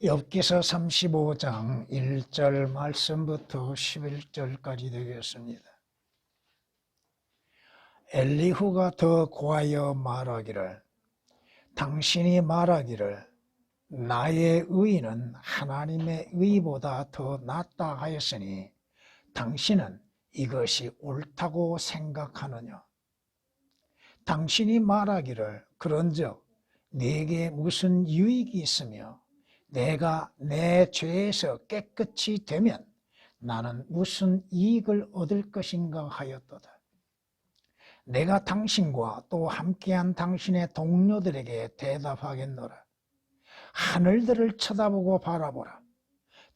욥기서 35장 1절 말씀부터 11절까지 되겠습니다. 엘리후가 더 고하여 말하기를, 당신이 말하기를 나의 의는 하나님의 의보다 더 낫다 하였으니 당신은 이것이 옳다고 생각하느냐? 당신이 말하기를 그런즉 네게 무슨 유익이 있으며 내가 내 죄에서 깨끗이 되면 나는 무슨 이익을 얻을 것인가 하였도다. 내가 당신과 또 함께한 당신의 동료들에게 대답하겠노라. 하늘들을 쳐다보고 바라보라.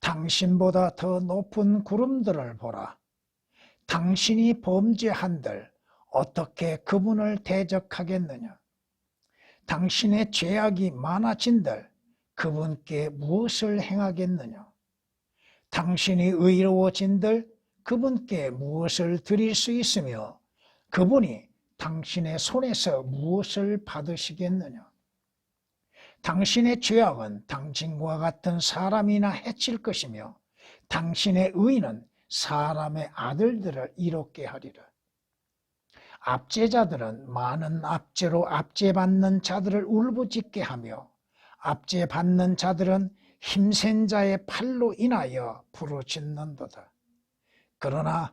당신보다 더 높은 구름들을 보라. 당신이 범죄한들 어떻게 그분을 대적하겠느냐? 당신의 죄악이 많아진들 그분께 무엇을 행하겠느냐? 당신이 의로워진들 그분께 무엇을 드릴 수 있으며 그분이 당신의 손에서 무엇을 받으시겠느냐? 당신의 죄악은 당신과 같은 사람이나 해칠 것이며 당신의 의는 사람의 아들들을 이롭게 하리라. 압제자들은 많은 압제로 압제받는 자들을 울부짖게 하며 압제받는 자들은 힘센 자의 팔로 인하여 부르짖는도다. 그러나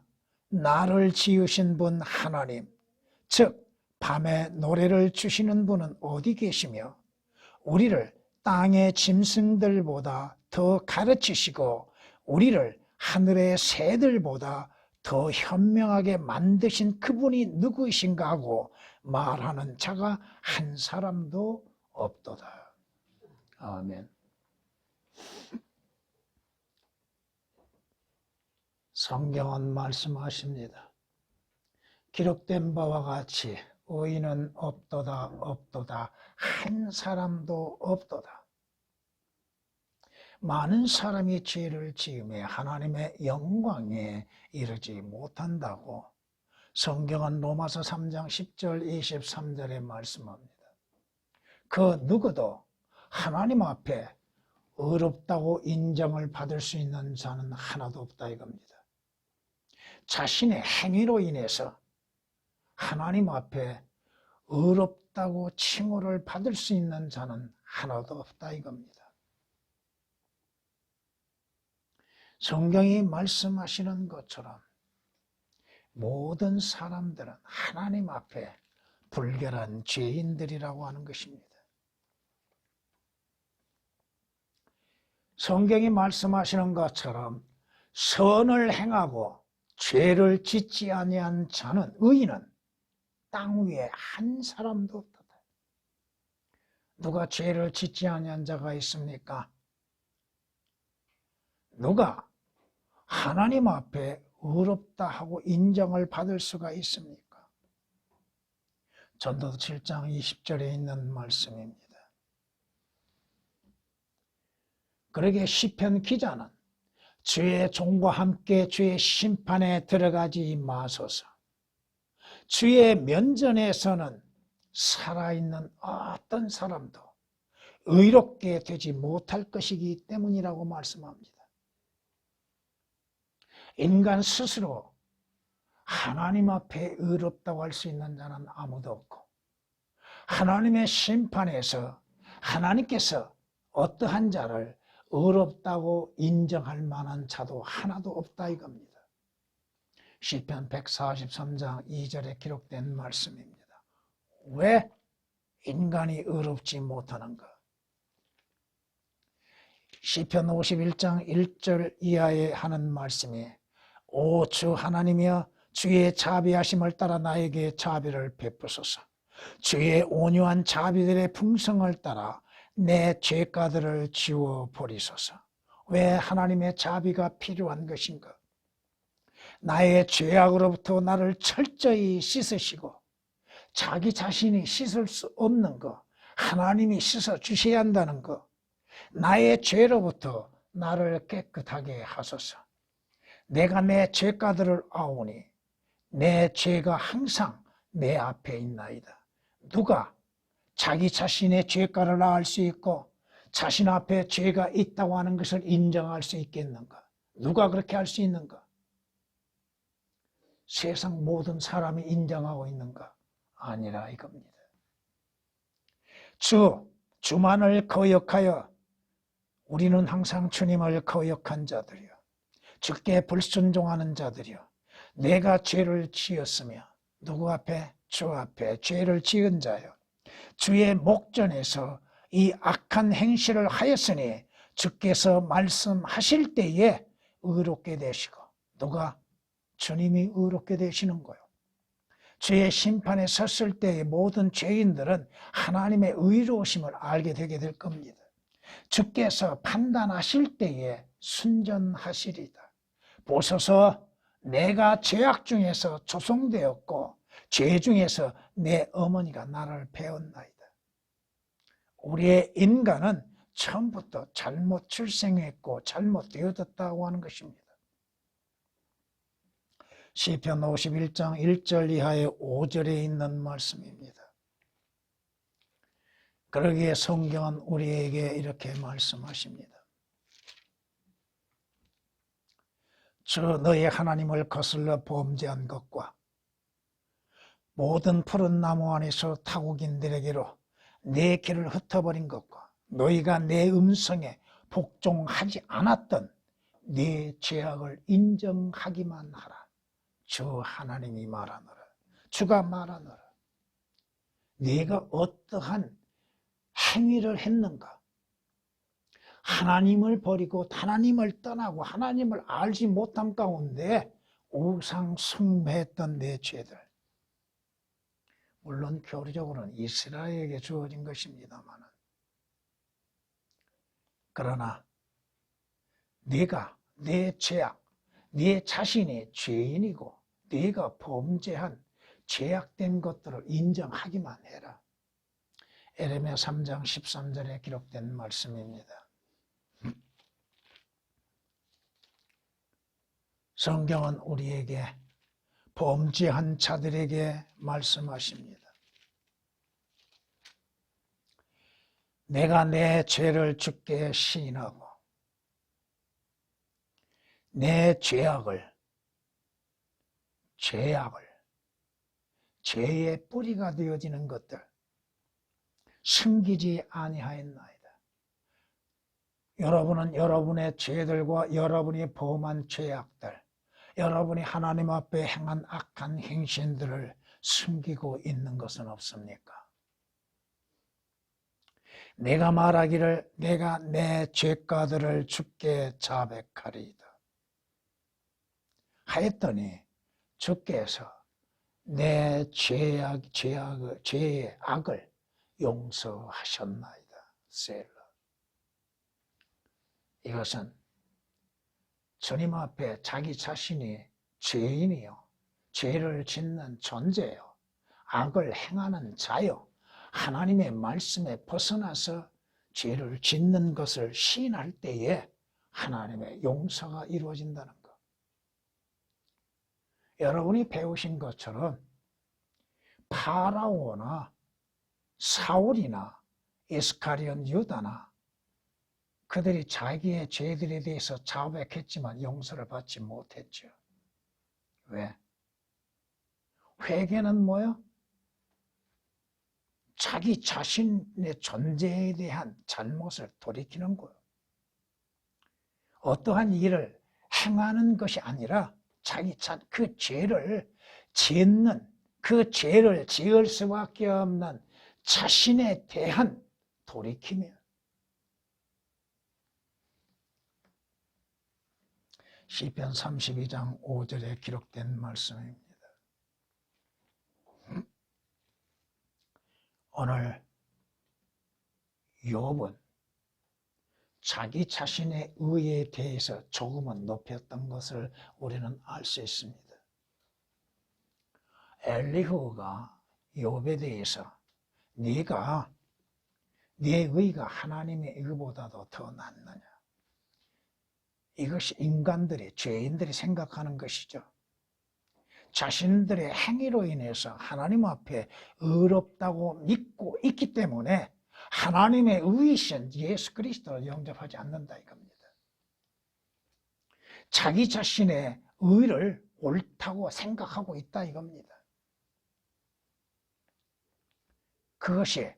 나를 지으신 분 하나님, 즉 밤에 노래를 주시는 분은 어디 계시며 우리를 땅의 짐승들보다 더 가르치시고 우리를 하늘의 새들보다 더 현명하게 만드신 그분이 누구이신가 하고 말하는 자가 한 사람도 없도다. 아멘. 성경은 말씀하십니다. 기록된 바와 같이 의인은 없도다 없도다 한 사람도 없도다. 많은 사람이 죄를 지으며 하나님의 영광에 이르지 못한다고 성경은 로마서 3장 10절 23절에 말씀합니다. 그 누구도 하나님 앞에 의롭다고 인정을 받을 수 있는 자는 하나도 없다 이겁니다. 자신의 행위로 인해서 하나님 앞에 의롭다고 칭호를 받을 수 있는 자는 하나도 없다 이겁니다. 성경이 말씀하시는 것처럼 모든 사람들은 하나님 앞에 불결한 죄인들이라고 하는 것입니다. 성경이 말씀하시는 것처럼 선을 행하고 죄를 짓지 아니한 자는 의인은 땅 위에 한 사람도 없다. 누가 죄를 짓지 아니한 자가 있습니까? 누가 하나님 앞에 의롭다 하고 인정을 받을 수가 있습니까? 전도서 7장 20절에 있는 말씀입니다. 그러기에 시편 기자는 주의 종과 함께 주의 심판에 들어가지 마소서. 주의 면전에서는 살아있는 어떤 사람도 의롭게 되지 못할 것이기 때문이라고 말씀합니다. 인간 스스로 하나님 앞에 의롭다고 할 수 있는 자는 아무도 없고 하나님의 심판에서 하나님께서 어떠한 자를 의롭다고 인정할 만한 자도 하나도 없다 이겁니다. 시편 143장 2절에 기록된 말씀입니다. 왜 인간이 의롭지 못하는가? 시편 51장 1절 이하에 하는 말씀이 오 주 하나님이여 주의 자비하심을 따라 나에게 자비를 베푸소서. 주의 온유한 자비들의 풍성을 따라 내 죄가들을 지워버리소서. 왜 하나님의 자비가 필요한 것인가? 나의 죄악으로부터 나를 철저히 씻으시고 자기 자신이 씻을 수 없는 것, 하나님이 씻어주셔야 한다는 것, 나의 죄로부터 나를 깨끗하게 하소서. 내가 내 죄가들을 아오니 내 죄가 항상 내 앞에 있나이다. 누가 자기 자신의 죄가를 아할 수 있고 자신 앞에 죄가 있다고 하는 것을 인정할 수 있겠는가? 누가 그렇게 할 수 있는가? 세상 모든 사람이 인정하고 있는가? 아니라 이겁니다. 주만을 거역하여 우리는 항상 주님을 거역한 자들이요, 주께 불순종하는 자들이요, 내가 죄를 지었으며 누구 앞에? 주 앞에 죄를 지은 자요, 주의 목전에서 이 악한 행실을 하였으니 주께서 말씀하실 때에 의롭게 되시고, 누가? 주님이 의롭게 되시는 거예요. 주의 심판에 섰을 때의 모든 죄인들은 하나님의 의로우심을 알게 되게 될 겁니다. 주께서 판단하실 때에 순전하시리다. 보소서, 내가 죄악 중에서 조성되었고 죄 중에서 내 어머니가 나를 배웠나이다. 우리의 인간은 처음부터 잘못 출생했고 잘못 되어졌다고 하는 것입니다. 시편 51장 1절 이하의 5절에 있는 말씀입니다. 그러기에 성경은 우리에게 이렇게 말씀하십니다. 주 너의 하나님을 거슬러 범죄한 것과 모든 푸른 나무 안에서 타국인들에게로 내 길을 흩어버린 것과 너희가 내 음성에 복종하지 않았던 네 죄악을 인정하기만 하라. 주 하나님이 말하노라. 주가 말하노라. 네가 어떠한 행위를 했는가? 하나님을 버리고 하나님을 떠나고 하나님을 알지 못한 가운데 우상 숭배했던 내 죄들, 물론 교리적으로는 이스라엘에게 주어진 것입니다만, 그러나 네가 내 죄악, 네 자신이 죄인이고 네가 범죄한 죄악된 것들을 인정하기만 해라. 에레미야 3장 13절에 기록된 말씀입니다. 성경은 우리에게 범죄한 자들에게 말씀하십니다. 내가 내 죄를 주께 시인하고 내 죄악을, 죄의 뿌리가 되어지는 것들 숨기지 아니하였나이다. 여러분은 여러분의 죄들과 여러분이 범한 죄악들, 여러분이 하나님 앞에 행한 악한 행신들을 숨기고 있는 것은 없습니까? 내가 말하기를 내가 내 죄가들을 주께 자백하리이다 하였더니 주께서 내 죄의 악을 용서하셨나이다. 셀라. 이것은 주님 앞에 자기 자신이 죄인이요, 죄를 짓는 존재요, 악을 행하는 자요, 하나님의 말씀에 벗어나서 죄를 짓는 것을 시인할 때에 하나님의 용서가 이루어진다는 것. 여러분이 배우신 것처럼 파라오나 사울이나 이스카리온 유다나 그들이 자기의 죄들에 대해서 자백했지만 용서를 받지 못했죠. 왜? 회개는 뭐요? 자기 자신의 존재에 대한 잘못을 돌이키는 거예요. 어떠한 일을 행하는 것이 아니라 그 죄를 짓는, 그 죄를 지을 수밖에 없는 자신에 대한 돌이킴이에요. 시편 32장 5절에 기록된 말씀입니다. 오늘 욥은 자기 자신의 의에 대해서 조금은 높였던 것을 우리는 알 수 있습니다. 엘리후가 욥에 대해서 네가 네 의가 하나님의 의보다도 더 낫느냐, 이것이 인간들이, 죄인들이 생각하는 것이죠. 자신들의 행위로 인해서 하나님 앞에 의롭다고 믿고 있기 때문에 하나님의 의이신 예수 그리스도를 영접하지 않는다 이겁니다. 자기 자신의 의를 옳다고 생각하고 있다 이겁니다. 그것이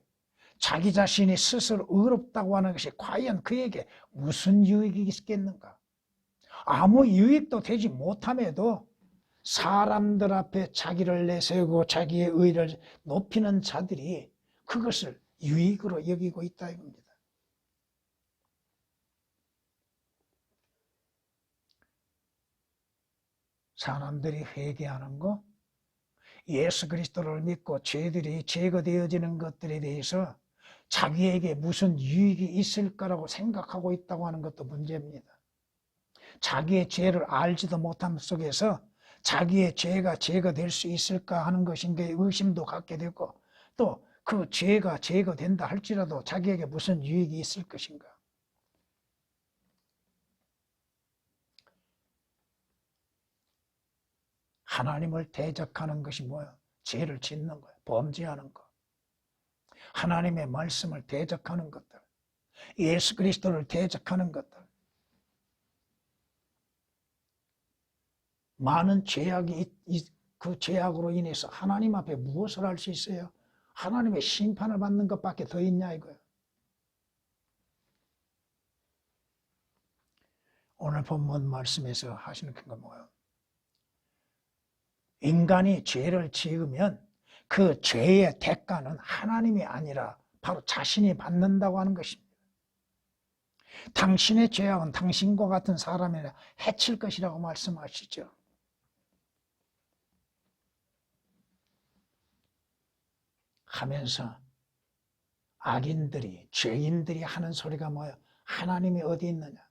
자기 자신이 스스로 의롭다고 하는 것이 과연 그에게 무슨 유익이 있겠는가? 아무 유익도 되지 못함에도 사람들 앞에 자기를 내세우고 자기의 의를 높이는 자들이 그것을 유익으로 여기고 있다 이겁니다. 사람들이 회개하는 거, 예수 그리스도를 믿고 죄들이 제거되어지는 것들에 대해서 자기에게 무슨 유익이 있을 거라고 생각하고 있다고 하는 것도 문제입니다. 자기의 죄를 알지도 못함 속에서 자기의 죄가 제거될 수 있을까 하는 것인데 의심도 갖게 되고, 또 그 죄가 제거된다 할지라도 자기에게 무슨 유익이 있을 것인가. 하나님을 대적하는 것이 뭐야? 죄를 짓는 거야. 범죄하는 거. 하나님의 말씀을 대적하는 것들. 예수 그리스도를 대적하는 것들. 많은 죄악이, 그 죄악으로 인해서 하나님 앞에 무엇을 할 수 있어요? 하나님의 심판을 받는 것밖에 더 있냐 이거예요. 오늘 본문 말씀에서 하시는 건 뭐예요? 인간이 죄를 지으면 그 죄의 대가는 하나님이 아니라 바로 자신이 받는다고 하는 것입니다. 당신의 죄악은 당신과 같은 사람을 해칠 것이라고 말씀하시죠. 하면서 악인들이, 죄인들이 하는 소리가 뭐야? 하나님이 어디 있느냐?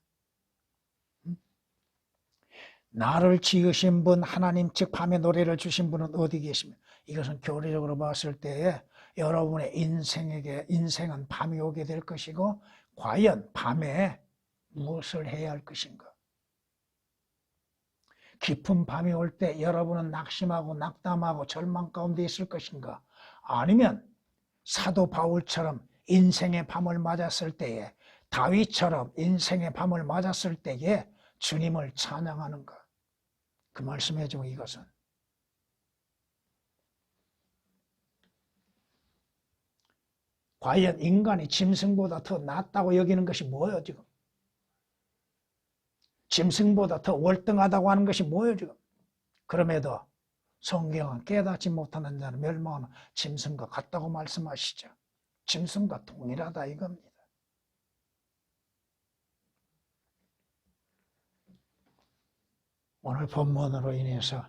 나를 지으신 분, 하나님 즉 밤에 노래를 주신 분은 어디 계십니까? 이것은 교리적으로 봤을 때에 여러분의 인생은 밤이 오게 될 것이고, 과연 밤에 무엇을 해야 할 것인가? 깊은 밤이 올 때 여러분은 낙심하고 낙담하고 절망 가운데 있을 것인가? 아니면 사도 바울처럼 인생의 밤을 맞았을 때에, 다윗처럼 인생의 밤을 맞았을 때에 주님을 찬양하는가? 그 말씀해 주고, 이것은 과연 인간이 짐승보다 더 낫다고 여기는 것이 뭐예요 지금? 짐승보다 더 월등하다고 하는 것이 뭐예요 지금? 그럼에도 성경은 깨닫지 못하는 자는 멸망하는 짐승과 같다고 말씀하시죠. 짐승과 동일하다 이겁니다. 오늘 본문으로 인해서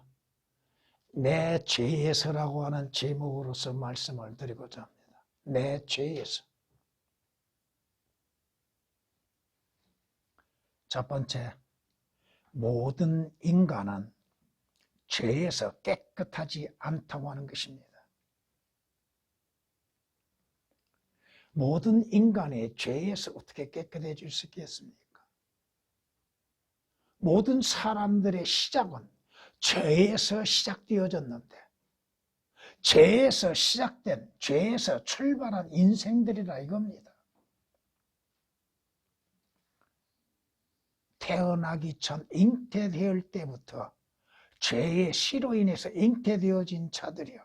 내 죄에서라고 하는 제목으로서 말씀을 드리고자 합니다. 내 죄에서. 첫 번째, 모든 인간은 죄에서 깨끗하지 않다고 하는 것입니다. 모든 인간의 죄에서 어떻게 깨끗해질 수 있겠습니까? 모든 사람들의 시작은 죄에서 시작되어졌는데, 죄에서 시작된, 죄에서 출발한 인생들이라 이겁니다. 태어나기 전 잉태될 때부터 죄의 씨로 인해서 잉태되어진 자들이요.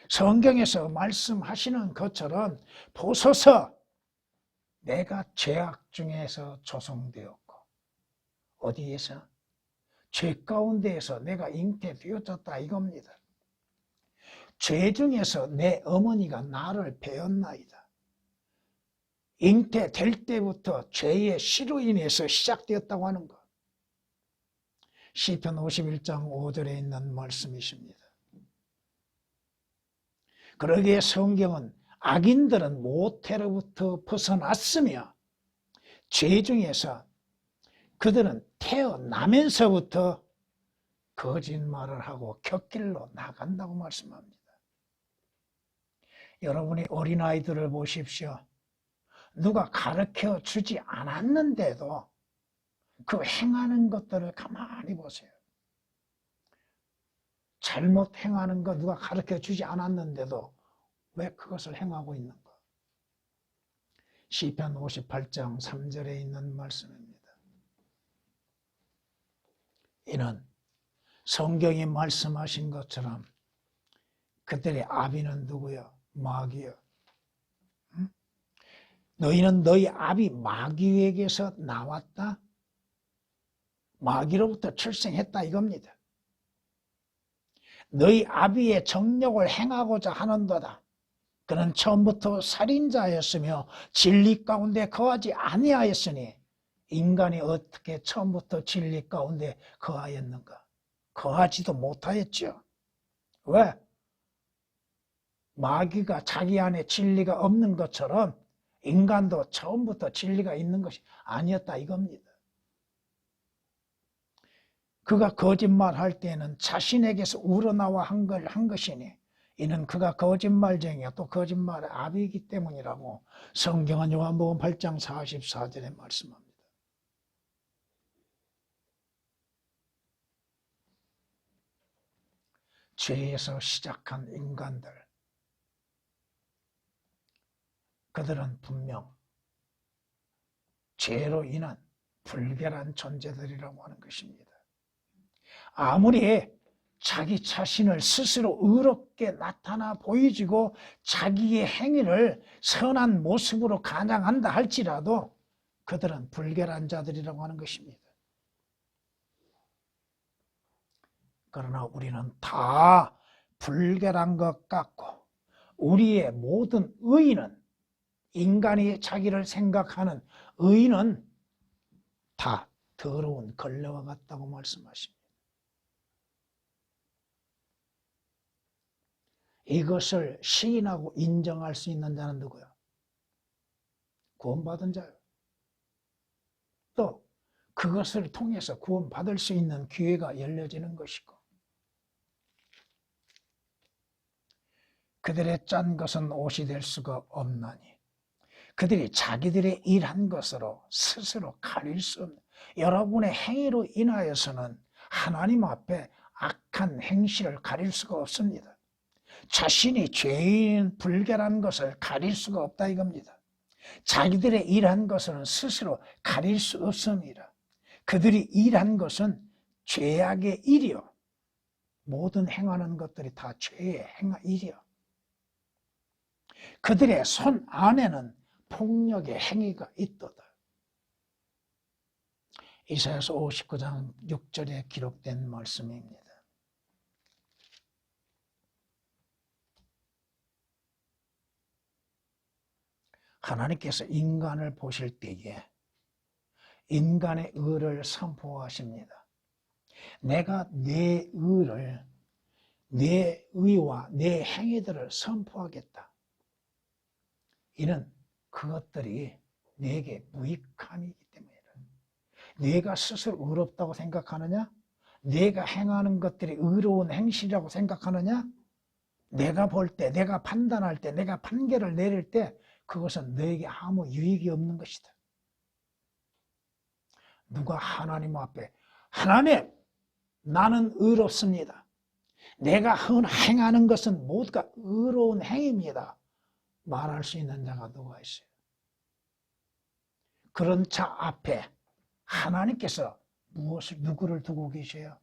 성경에서 말씀하시는 것처럼 보소서, 내가 죄악 중에서 조성되었고, 어디에서? 죄 가운데에서 내가 잉태되어졌다 이겁니다. 죄 중에서 내 어머니가 나를 배었나이다. 잉태될 때부터 죄의 씨로 인해서 시작되었다고 하는 것. 시편 51장 5절에 있는 말씀이십니다. 그러기에 성경은 악인들은 모태로부터 벗어났으며, 죄 중에서 그들은 태어나면서부터 거짓말을 하고 곁길로 나간다고 말씀합니다. 여러분이 어린아이들을 보십시오. 누가 가르쳐 주지 않았는데도 그 행하는 것들을 가만히 보세요. 잘못 행하는 거 누가 가르쳐 주지 않았는데도 왜 그것을 행하고 있는가? 시편 58장 3절에 있는 말씀입니다. 이는 성경이 말씀하신 것처럼 그들의 아비는 누구요? 마귀요. 응? 너희는 너희 아비 마귀에게서 나왔다? 마귀로부터 출생했다 이겁니다. 너희 아비의 정욕을 행하고자 하는도다. 그는 처음부터 살인자였으며 진리 가운데 거하지 아니하였으니 인간이 어떻게 처음부터 진리 가운데 거하였는가? 거하지도 못하였죠. 왜? 마귀가 자기 안에 진리가 없는 것처럼 인간도 처음부터 진리가 있는 것이 아니었다 이겁니다. 그가 거짓말할 때는 자신에게서 우러나와 한 것이니 이는 그가 거짓말쟁이야 또 거짓말의 아비이기 때문이라고 성경은 요한복음 8장 44절에 말씀합니다. 죄에서 시작한 인간들, 그들은 분명 죄로 인한 불결한 존재들이라고 하는 것입니다. 아무리 자기 자신을 스스로 의롭게 나타나 보이지고 자기의 행위를 선한 모습으로 가장한다 할지라도 그들은 불결한 자들이라고 하는 것입니다. 그러나 우리는 다 불결한 것 같고 우리의 모든 의인은 인간이 자기를 생각하는 의인은 다 더러운 걸레와 같다고 말씀하십니다. 이것을 시인하고 인정할 수 있는 자는 누구야? 구원받은 자요. 또 그것을 통해서 구원받을 수 있는 기회가 열려지는 것이고 그들의 짠 것은 옷이 될 수가 없나니 그들이 자기들의 일한 것으로 스스로 가릴 수 없는 여러분의 행위로 인하여서는 하나님 앞에 악한 행실을 가릴 수가 없습니다. 자신이 죄인 불결한 것을 가릴 수가 없다 이겁니다. 자기들의 일한 것은 스스로 가릴 수 없습니다. 그들이 일한 것은 죄악의 일이요. 모든 행하는 것들이 다 죄의 일이요. 그들의 손 안에는 폭력의 행위가 있도다. 이사야서 59장 6절에 기록된 말씀입니다. 하나님께서 인간을 보실 때에 인간의 의를 선포하십니다. 내가 내 의를, 내 의와 내 행위들을 선포하겠다. 이는 그것들이 내게 무익함이기 때문이다. 내가 스스로 의롭다고 생각하느냐? 내가 행하는 것들이 의로운 행실이라고 생각하느냐? 내가 볼 때, 내가 판단할 때, 내가 판결을 내릴 때 그것은 너에게 아무 유익이 없는 것이다. 누가 하나님 앞에 하나님, 나는 의롭습니다. 내가 행하는 것은 모두가 의로운 행위입니다. 말할 수 있는 자가 누가 있어요? 그런 자 앞에 하나님께서 누구를 두고 계셔요?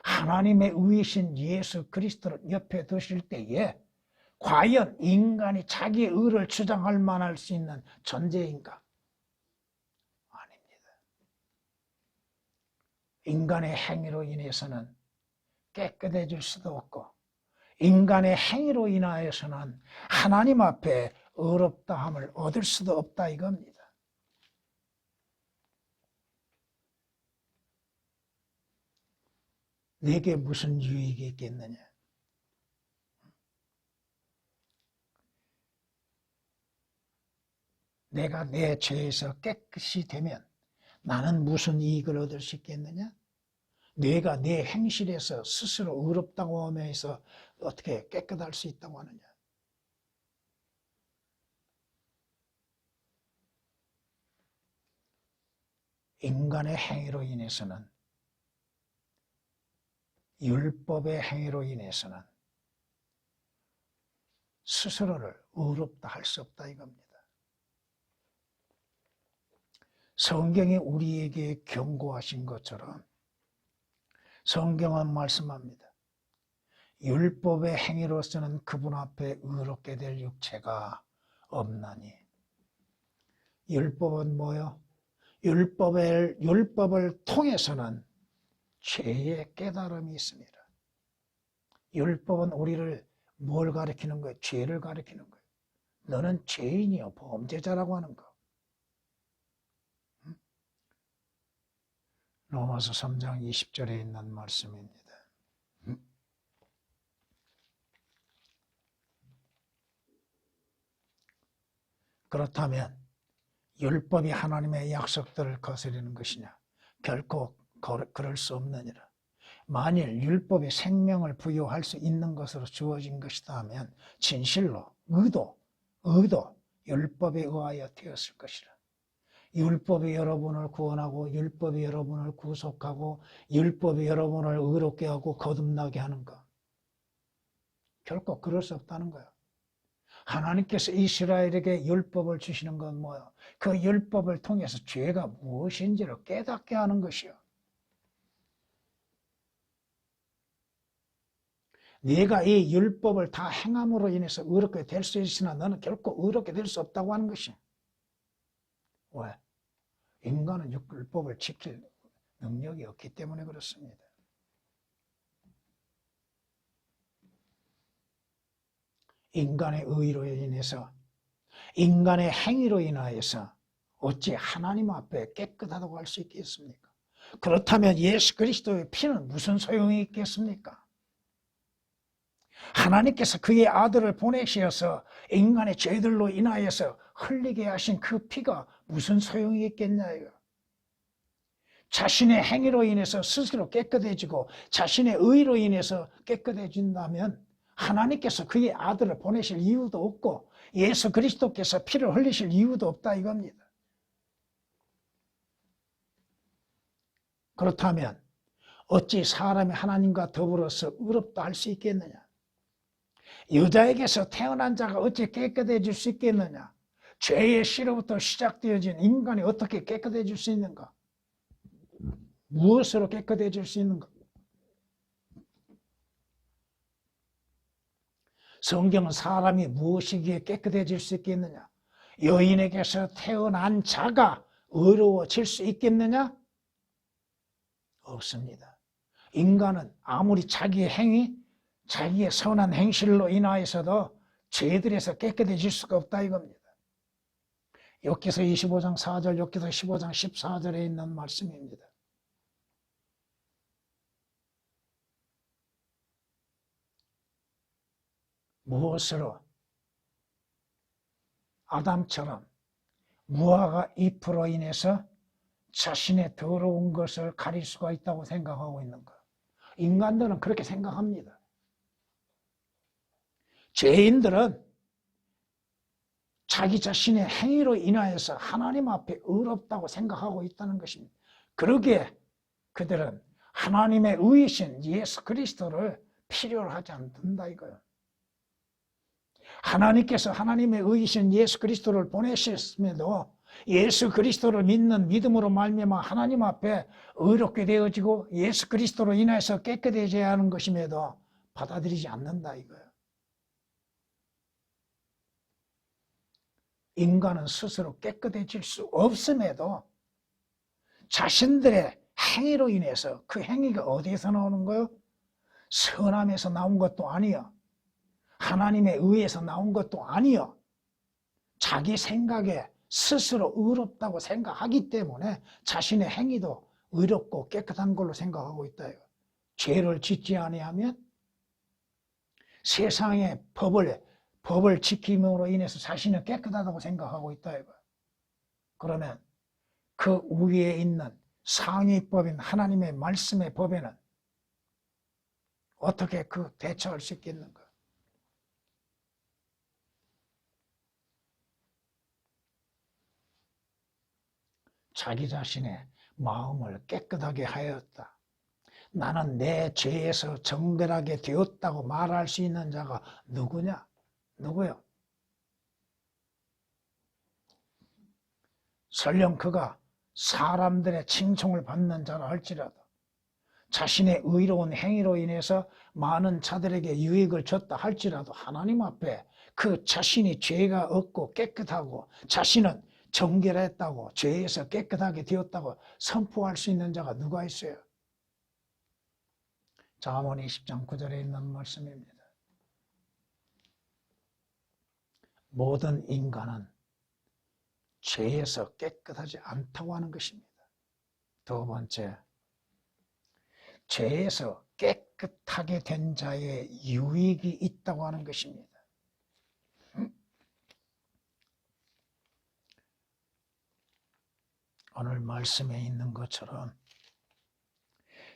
하나님의 의이신 예수 그리스도를 옆에 두실 때에 과연 인간이 자기의 의를 주장할 만할 수 있는 존재인가? 아닙니다. 인간의 행위로 인해서는 깨끗해질 수도 없고 인간의 행위로 인하여서는 하나님 앞에 의롭다함을 얻을 수도 없다 이겁니다. 내게 무슨 유익이 있겠느냐? 내가 내 죄에서 깨끗이 되면 나는 무슨 이익을 얻을 수 있겠느냐? 내가 내 행실에서 스스로 의롭다고 하면서 어떻게 깨끗할 수 있다고 하느냐? 인간의 행위로 인해서는 율법의 행위로 인해서는 스스로를 의롭다 할 수 없다 이겁니다. 성경이 우리에게 경고하신 것처럼 성경은 말씀합니다. 율법의 행위로서는 그분 앞에 의롭게 될 육체가 없나니. 율법은 뭐요? 율법을 통해서는 죄의 깨달음이 있습니다. 율법은 우리를 뭘 가리키는 거예요? 죄를 가리키는 거예요. 너는 죄인이요, 범죄자라고 하는 거. 로마서 3장 20절에 있는 말씀입니다. 그렇다면 율법이 하나님의 약속들을 거스르는 것이냐? 결코 그럴 수 없느니라. 만일 율법이 생명을 부여할 수 있는 것으로 주어진 것이다 하면 진실로 의도 율법에 의하여 되었을 것이라. 율법이 여러분을 구원하고 율법이 여러분을 구속하고 율법이 여러분을 의롭게 하고 거듭나게 하는 것, 결코 그럴 수 없다는 거예요. 하나님께서 이스라엘에게 율법을 주시는 건 뭐예요? 그 율법을 통해서 죄가 무엇인지를 깨닫게 하는 것이요. 네가 이 율법을 다 행함으로 인해서 의롭게 될 수 있으나 너는 결코 의롭게 될 수 없다고 하는 것이요. 왜? 인간은 율법을 지킬 능력이 없기 때문에 그렇습니다. 인간의 의로 인해서, 인간의 행위로 인하여서 어찌 하나님 앞에 깨끗하다고 할 수 있겠습니까? 그렇다면 예수 그리스도의 피는 무슨 소용이 있겠습니까? 하나님께서 그의 아들을 보내셔서 인간의 죄들로 인하여서 흘리게 하신 그 피가 무슨 소용이 있겠냐요. 자신의 행위로 인해서 스스로 깨끗해지고 자신의 의로 인해서 깨끗해진다면 하나님께서 그의 아들을 보내실 이유도 없고 예수 그리스도께서 피를 흘리실 이유도 없다 이겁니다. 그렇다면 어찌 사람이 하나님과 더불어서 의롭다 할 수 있겠느냐? 여자에게서 태어난 자가 어찌 깨끗해질 수 있겠느냐? 죄의 씨로부터 시작되어진 인간이 어떻게 깨끗해질 수 있는가? 무엇으로 깨끗해질 수 있는가? 성경은 사람이 무엇이기에 깨끗해질 수 있겠느냐? 여인에게서 태어난 자가 의로워질 수 있겠느냐? 없습니다. 인간은 아무리 자기의 행위, 자기의 선한 행실로 인하여서도 죄들에서 깨끗해질 수가 없다 이겁니다. 욥기서 25장 4절, 욥기서 15장 14절에 있는 말씀입니다. 무엇으로? 아담처럼 무화과 잎으로 인해서 자신의 더러운 것을 가릴 수가 있다고 생각하고 있는 것. 인간들은 그렇게 생각합니다. 죄인들은 자기 자신의 행위로 인하여서 하나님 앞에 의롭다고 생각하고 있다는 것입니다. 그러기에 그들은 하나님의 의이신 예수 그리스도를 필요로 하지 않는다 이거예요. 하나님께서 하나님의 의이신 예수 그리스도를 보내셨음에도 예수 그리스도를 믿는 믿음으로 말미암아 하나님 앞에 의롭게 되어지고 예수 그리스도로 인해서 깨끗해져야 하는 것임에도 받아들이지 않는다 이거예요. 인간은 스스로 깨끗해질 수 없음에도 자신들의 행위로 인해서, 그 행위가 어디에서 나오는 거예요? 선함에서 나온 것도 아니요, 하나님의 의에서 나온 것도 아니요, 자기 생각에 스스로 의롭다고 생각하기 때문에 자신의 행위도 의롭고 깨끗한 걸로 생각하고 있다. 죄를 짓지 아니하면 세상의 법을 지킴으로 인해서 자신은 깨끗하다고 생각하고 있다. 그러면 그 위에 있는 상위법인 하나님의 말씀의 법에는 어떻게 그 대처할 수 있겠는가? 자기 자신의 마음을 깨끗하게 하였다. 나는 내 죄에서 정결하게 되었다고 말할 수 있는 자가 누구냐? 누구요? 설령 그가 사람들의 칭송을 받는 자라 할지라도 자신의 의로운 행위로 인해서 많은 자들에게 유익을 줬다 할지라도 하나님 앞에 그 자신이 죄가 없고 깨끗하고 자신은 정결했다고 죄에서 깨끗하게 되었다고 선포할 수 있는 자가 누가 있어요? 잠언 20장 9절에 있는 말씀입니다. 모든 인간은 죄에서 깨끗하지 않다고 하는 것입니다. 두 번째, 죄에서 깨끗하게 된 자의 유익이 있다고 하는 것입니다. 오늘 말씀에 있는 것처럼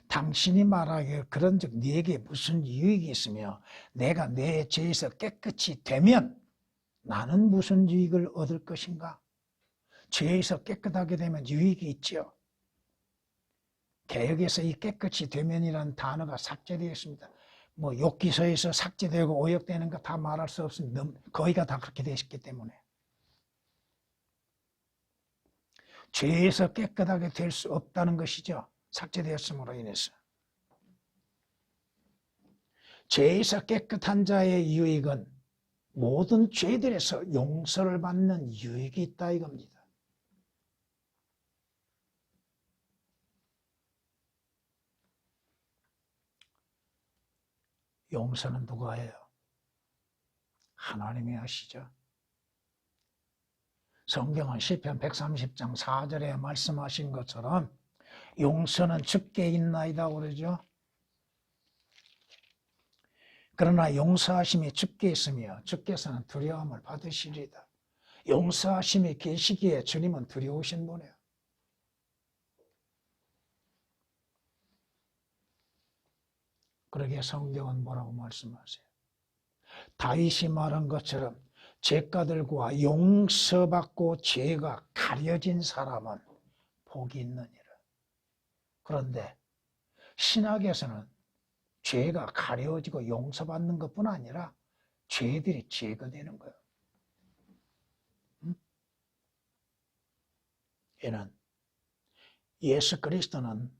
당신이 말하기에 그런즉 네게 무슨 유익이 있으며 내가 내 죄에서 깨끗이 되면 나는 무슨 유익을 얻을 것인가? 죄에서 깨끗하게 되면 유익이 있지요. 개역에서 이 깨끗이 되면이라는 단어가 삭제되어 있습니다. 뭐 욕기서에서 삭제되고 오역되는 거 다 말할 수 없습니다. 거의가 다 그렇게 되어 있기 때문에. 죄에서 깨끗하게 될 수 없다는 것이죠. 삭제되었음으로 인해서. 죄에서 깨끗한 자의 유익은 모든 죄들에서 용서를 받는 유익이 있다 이겁니다. 용서는 누가 해요? 하나님이 하시죠. 성경은 시편 130장 4절에 말씀하신 것처럼 용서는 주께 있나이다 그러죠. 그러나 용서하심이 주께 있으며 주께서는 두려움을 받으시리다. 용서하심이 계시기에 주님은 두려우신 분이에요. 그러기에 성경은 뭐라고 말씀하세요? 다윗이 말한 것처럼 죄가들과 용서받고 죄가 가려진 사람은 복이 있느니라. 그런데 신학에서는 죄가 가려지고 용서받는 것뿐 아니라 죄들이 제거되는 거예요. 이는 예수 그리스도는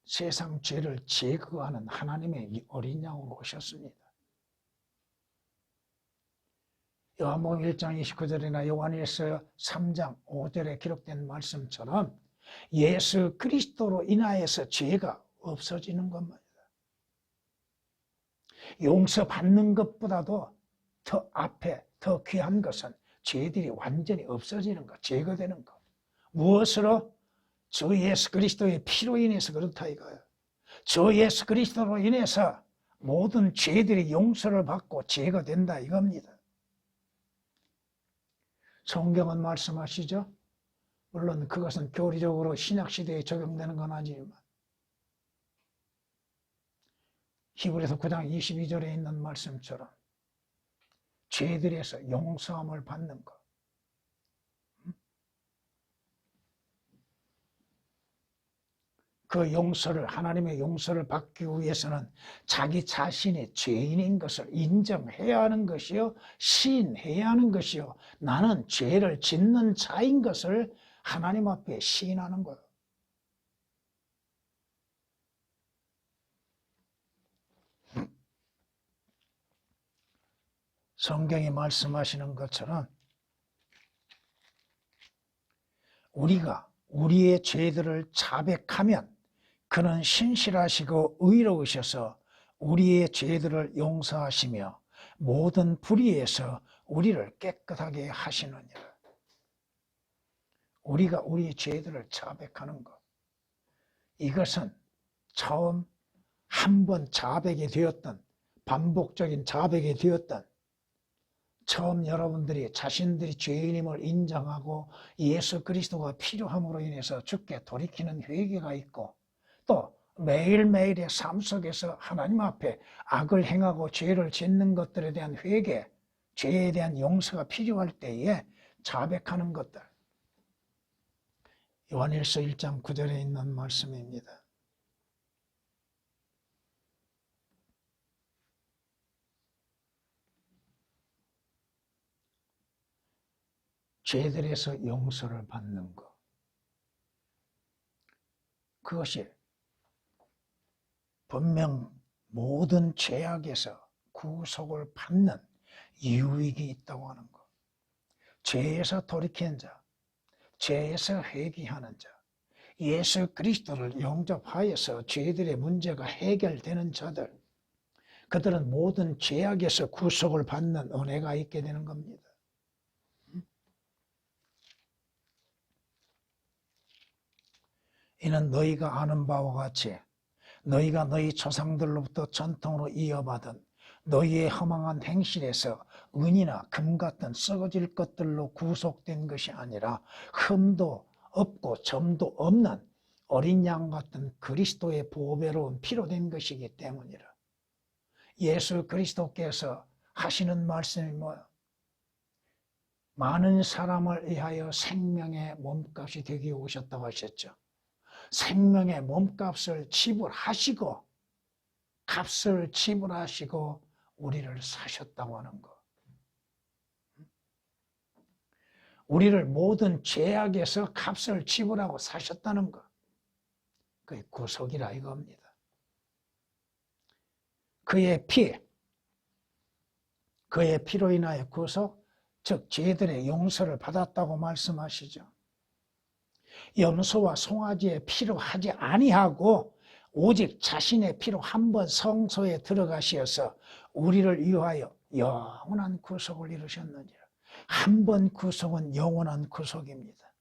세상 죄를 제거하는 하나님의 어린 양으로 오셨습니다. 요한복음 1장 29절이나 요한일서 3장 5절에 기록된 말씀처럼 예수 그리스도로 인하여서 죄가 없어지는 것입니다. 용서받는 것보다도 더 앞에 더 귀한 것은 죄들이 완전히 없어지는 것, 제거되는 것. 무엇으로? 주 예수 그리스도의 피로 인해서 그렇다 이거예요. 주 예수 그리스도로 인해서 모든 죄들이 용서를 받고 제거된다 이겁니다. 성경은 말씀하시죠? 물론 그것은 교리적으로 신약시대에 적용되는 건 아니지만 히브리서 9장 22절에 있는 말씀처럼 죄들에서 용서함을 받는 것. 그 용서를, 하나님의 용서를 받기 위해서는 자기 자신이 죄인인 것을 인정해야 하는 것이요, 시인해야 하는 것이요, 나는 죄를 짓는 자인 것을 하나님 앞에 시인하는 거예요. 성경이 말씀하시는 것처럼 우리가 우리의 죄들을 자백하면 그는 신실하시고 의로우셔서 우리의 죄들을 용서하시며 모든 불의에서 우리를 깨끗하게 하시느니라. 우리가 우리의 죄들을 자백하는 것, 이것은 처음 한 번 자백이 되었던, 반복적인 자백이 되었던, 처음 여러분들이 자신들이 죄인임을 인정하고 예수 그리스도가 필요함으로 인해서 주께 돌이키는 회개가 있고, 또 매일매일의 삶 속에서 하나님 앞에 악을 행하고 죄를 짓는 것들에 대한 회개, 죄에 대한 용서가 필요할 때에 자백하는 것들. 요한일서 1장 9절에 있는 말씀입니다. 죄들에서 용서를 받는 것. 그것이 분명 모든 죄악에서 구속을 받는 유익이 있다고 하는 것. 죄에서 돌이킨 자, 죄에서 회개하는 자, 예수 그리스도를 영접하여서 죄들의 문제가 해결되는 자들, 그들은 모든 죄악에서 구속을 받는 은혜가 있게 되는 겁니다. 이는 너희가 아는 바와 같이 너희가 너희 조상들로부터 전통으로 이어받은 너희의 허망한 행실에서 은이나 금 같은 썩어질 것들로 구속된 것이 아니라 흠도 없고 점도 없는 어린 양 같은 그리스도의 보배로운 피로 된 것이기 때문이라. 예수 그리스도께서 하시는 말씀이 뭐예요? 많은 사람을 위하여 생명의 몸값이 되게 오셨다고 하셨죠. 생명의 몸값을 지불하시고 값을 지불하시고 우리를 사셨다고 하는 것. 우리를 모든 죄악에서 값을 지불하고 사셨다는 것. 그게 구속이라 이겁니다. 그의 피로 인하여 구속, 즉 죄들의 용서를 받았다고 말씀하시죠. 염소와 송아지의 피로 하지 아니하고 오직 자신의 피로 한 번 성소에 들어가시어서 우리를 위하여 영원한 구속을 이루셨느니라. 한 번 구속은 영원한 구속입니다.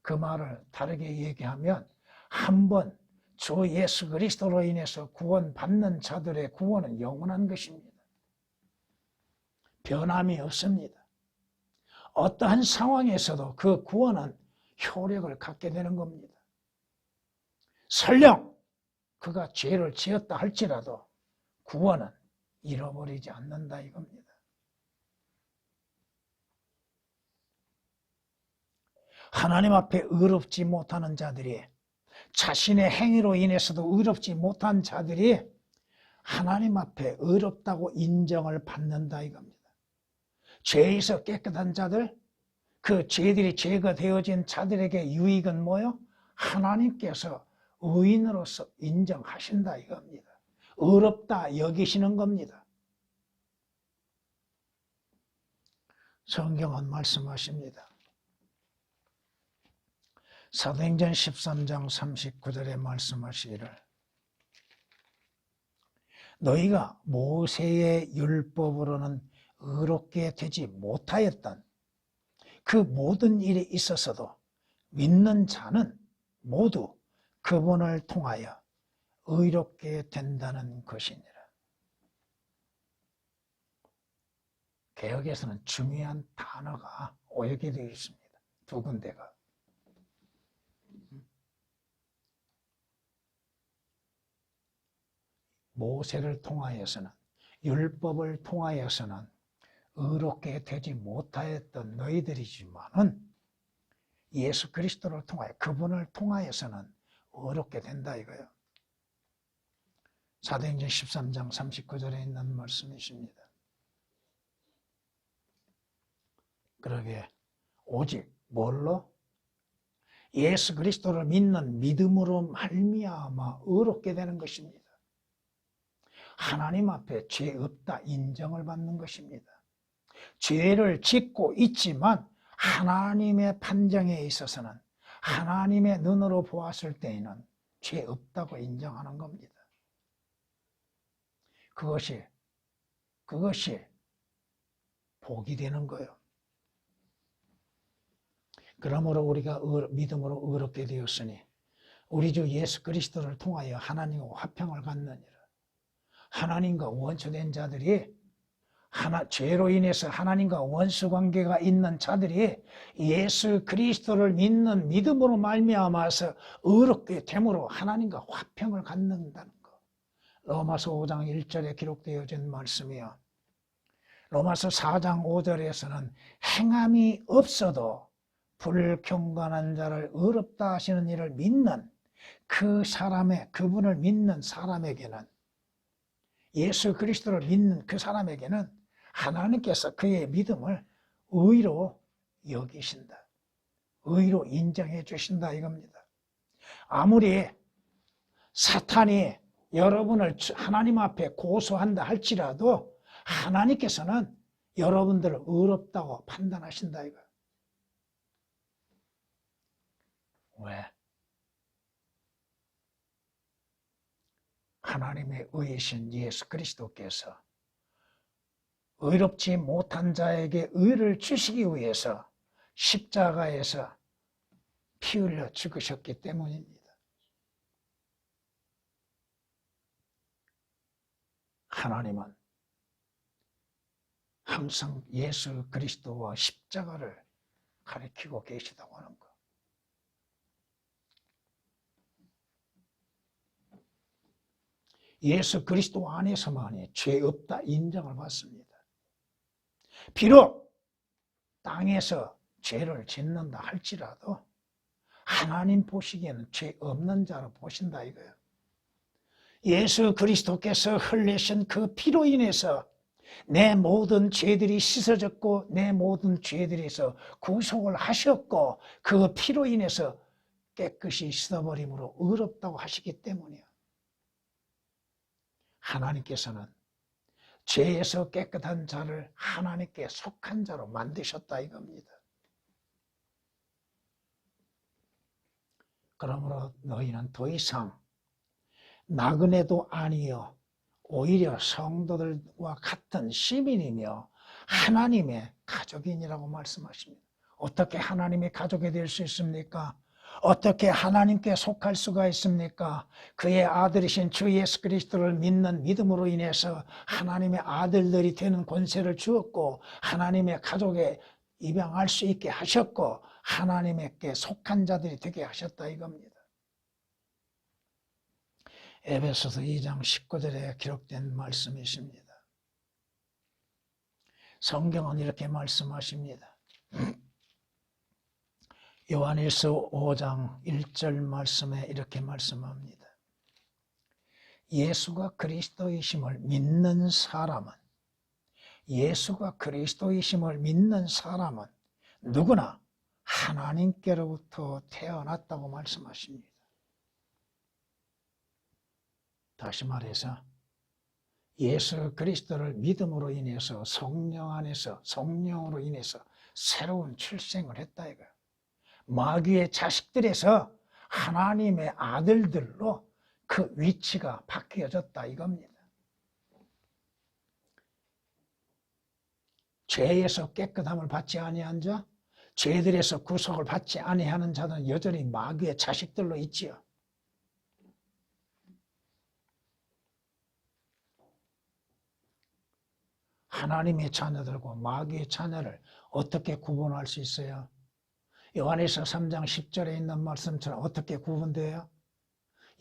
그 말을 다르게 얘기하면 한 번 주 예수 그리스도로 인해서 구원받는 자들의 구원은 영원한 것입니다. 변함이 없습니다. 어떠한 상황에서도 그 구원은 효력을 갖게 되는 겁니다. 설령 그가 죄를 지었다 할지라도 구원은 잃어버리지 않는다 이겁니다. 하나님 앞에 의롭지 못하는 자들이, 자신의 행위로 인해서도 의롭지 못한 자들이 하나님 앞에 의롭다고 인정을 받는다 이겁니다. 죄에서 깨끗한 자들, 그 죄들이 죄가 되어진 자들에게 유익은 뭐요? 하나님께서 의인으로서 인정하신다 이겁니다. 의롭다 여기시는 겁니다. 성경은 말씀하십니다. 사도행전 13장 39절에 말씀하시기를 너희가 모세의 율법으로는 의롭게 되지 못하였던 그 모든 일에 있어서도 믿는 자는 모두 그분을 통하여 의롭게 된다는 것이니라. 개역에서는 중요한 단어가 오역이 되어 있습니다. 두 군데가. 모세를 통하여서는, 율법을 통하여서는 의롭게 되지 못하였던 너희들이지만은 예수 그리스도를 통하여, 그분을 통하여서는 의롭게 된다 이거예요. 사도행전 13장 39절에 있는 말씀이십니다. 그러게 오직 뭘로? 예수 그리스도를 믿는 믿음으로 말미암아 의롭게 되는 것입니다. 하나님 앞에 죄 없다 인정을 받는 것입니다. 죄를 짓고 있지만 하나님의 판정에 있어서는, 하나님의 눈으로 보았을 때에는 죄 없다고 인정하는 겁니다. 그것이 복이 되는 거예요. 그러므로 우리가 믿음으로 의롭게 되었으니 우리 주 예수 그리스도를 통하여 하나님과 화평을 갖느니라. 하나님과 원수된 자들이, 죄로 인해서 하나님과 원수관계가 있는 자들이 예수 그리스도를 믿는 믿음으로 말미암아서 의롭게 됨으로 하나님과 화평을 갖는다는 것. 로마서 5장 1절에 기록되어진 말씀이요. 로마서 4장 5절에서는 행함이 없어도 불경건한 자를 의롭다 하시는 이를 믿는 그분을 믿는 사람에게는, 예수 그리스도를 믿는 그 사람에게는 하나님께서 그의 믿음을 의로 여기신다. 의로 인정해 주신다 이겁니다. 아무리 사탄이 여러분을 하나님 앞에 고소한다 할지라도 하나님께서는 여러분들을 의롭다고 판단하신다 이거예요. 왜? 하나님의 의이신 예수 그리스도께서 의롭지 못한 자에게 의를 주시기 위해서 십자가에서 피 흘려 죽으셨기 때문입니다. 하나님은 항상 예수 그리스도와 십자가를 가리키고 계시다고 하는 것. 예수 그리스도 안에서만이 죄 없다 인정을 받습니다. 비록 땅에서 죄를 짓는다 할지라도 하나님 보시기에는 죄 없는 자로 보신다 이거예요. 예수 그리스도께서 흘리신 그 피로 인해서 내 모든 죄들이 씻어졌고 내 모든 죄들에서 구속을 하셨고 그 피로 인해서 깨끗이 씻어버림으로 의롭다고 하시기 때문이에요. 하나님께서는 죄에서 깨끗한 자를 하나님께 속한 자로 만드셨다 이겁니다. 그러므로 너희는 더 이상 나그네도 아니요 오히려 성도들과 같은 시민이며 하나님의 가족인이라고 말씀하십니다. 어떻게 하나님의 가족이 될 수 있습니까? 어떻게 하나님께 속할 수가 있습니까? 그의 아들이신 주 예수 그리스도를 믿는 믿음으로 인해서 하나님의 아들들이 되는 권세를 주었고 하나님의 가족에 입양할 수 있게 하셨고 하나님께 속한 자들이 되게 하셨다 이겁니다. 에베소서 2장 19절에 기록된 말씀이십니다. 성경은 이렇게 말씀하십니다. 요한일서 5장 1절 말씀에 이렇게 말씀합니다. 예수가 그리스도이심을 믿는 사람은 누구나 하나님께로부터 태어났다고 말씀하십니다. 다시 말해서 예수 그리스도를 믿음으로 인해서 성령 안에서 성령으로 인해서 새로운 출생을 했다 이거예요. 마귀의 자식들에서 하나님의 아들들로 그 위치가 바뀌어졌다 이겁니다. 죄에서 깨끗함을 받지 아니한 자, 죄들에서 구속을 받지 아니하는 자는 여전히 마귀의 자식들로 있지요. 하나님의 자녀들과 마귀의 자녀를 어떻게 구분할 수 있어요? 요한일서 3장 10절에 있는 말씀처럼 어떻게 구분돼요?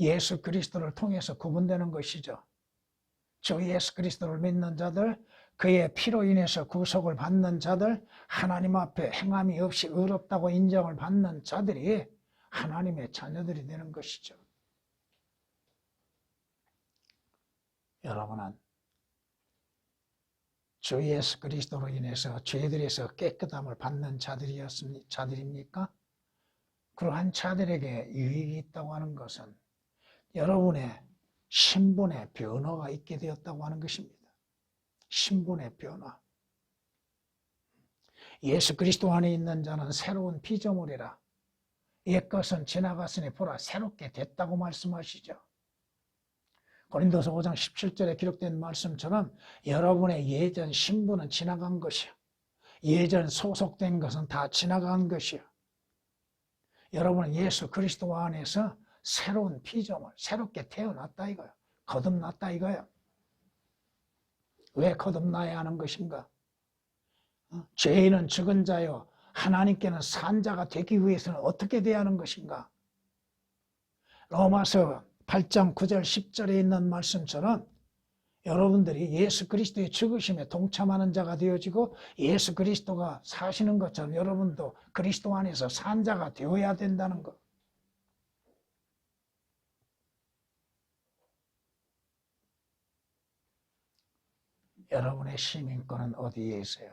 예수 그리스도를 통해서 구분되는 것이죠. 주 예수 그리스도를 믿는 자들, 그의 피로 인해서 구속을 받는 자들, 하나님 앞에 행함이 없이 의롭다고 인정을 받는 자들이 하나님의 자녀들이 되는 것이죠. 여러분은 주 예수 그리스도로 인해서 죄들에서 깨끗함을 받는 자들입니까? 그러한 자들에게 유익이 있다고 하는 것은 여러분의 신분의 변화가 있게 되었다고 하는 것입니다. 신분의 변화. 예수 그리스도 안에 있는 자는 새로운 피조물이라 옛것은 지나갔으니 보라 새롭게 됐다고 말씀하시죠. 고린도서 5장 17절에 기록된 말씀처럼 여러분의 예전 신분은 지나간 것이요. 예전 소속된 것은 다 지나간 것이요. 여러분은 예수 그리스도 안에서 새로운 피조물, 새롭게 태어났다 이거예요. 거듭났다 이거예요. 왜 거듭나야 하는 것인가? 죄인은 죽은 자요. 하나님께는 산 자가 되기 위해서는 어떻게 돼야 하는 것인가? 로마서 8장 9절 10절에 있는 말씀처럼 여러분들이 예수 그리스도의 죽으심에 동참하는 자가 되어지고 예수 그리스도가 사시는 것처럼 여러분도 그리스도 안에서 산 자가 되어야 된다는 것. 여러분의 시민권은 어디에 있어요?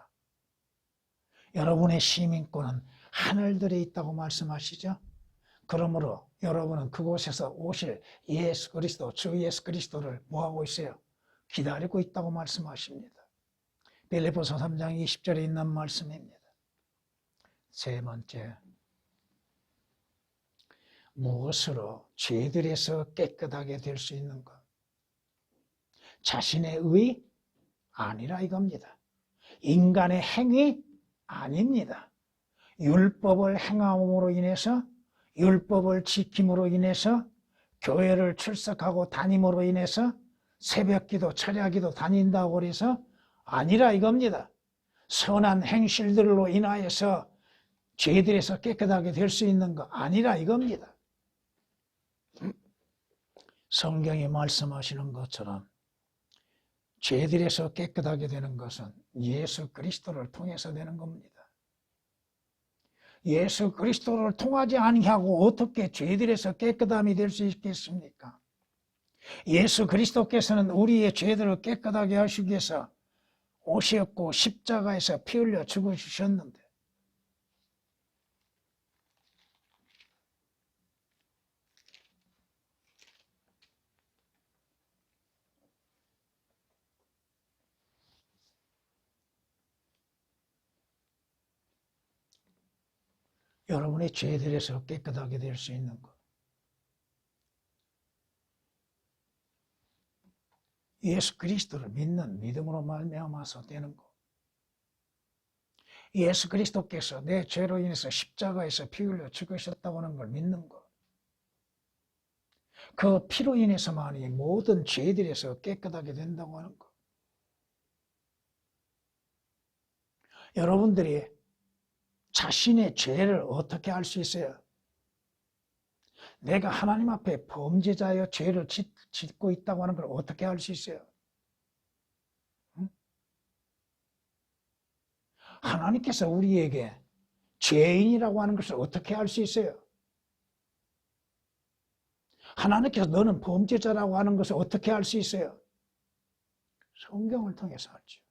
여러분의 시민권은 하늘들에 있다고 말씀하시죠. 그러므로 여러분은 그곳에서 오실 예수 그리스도, 주 예수 그리스도를 뭐하고 있어요? 기다리고 있다고 말씀하십니다. 빌립보서 3장 20절에 있는 말씀입니다. 세 번째, 무엇으로 죄들에서 깨끗하게 될 수 있는가? 자신의 의? 아니라 이겁니다. 인간의 행위? 아닙니다. 율법을 행함으로 인해서, 율법을 지킴으로 인해서, 교회를 출석하고 다님으로 인해서, 새벽기도, 철야기도 다닌다고 해서 아니라 이겁니다. 선한 행실들로 인하여서 죄들에서 깨끗하게 될 수 있는 거 아니라 이겁니다. 성경이 말씀하시는 것처럼 죄들에서 깨끗하게 되는 것은 예수 그리스도를 통해서 되는 겁니다. 예수 그리스도를 통하지 아니하고 어떻게 죄들에서 깨끗함이 될 수 있겠습니까? 예수 그리스도께서는 우리의 죄들을 깨끗하게 하시기 위해서 오셨고 십자가에서 피 흘려 죽으셨는데 여러분의 죄들에서 깨끗하게 될 수 있는 것. 예수 그리스도를 믿는 믿음으로 말미암아서 되는 것. 예수 그리스도께서 내 죄로 인해서 십자가에서 피 흘려 죽으셨다고 하는 걸 믿는 것. 그 피로 인해서만이 모든 죄들에서 깨끗하게 된다고 하는 것. 여러분들이 자신의 죄를 어떻게 알 수 있어요? 내가 하나님 앞에 범죄자여 죄를 짓고 있다고 하는 걸 어떻게 알 수 있어요? 응? 하나님께서 우리에게 죄인이라고 하는 것을 어떻게 알 수 있어요? 하나님께서 너는 범죄자라고 하는 것을 어떻게 알 수 있어요? 성경을 통해서 알죠.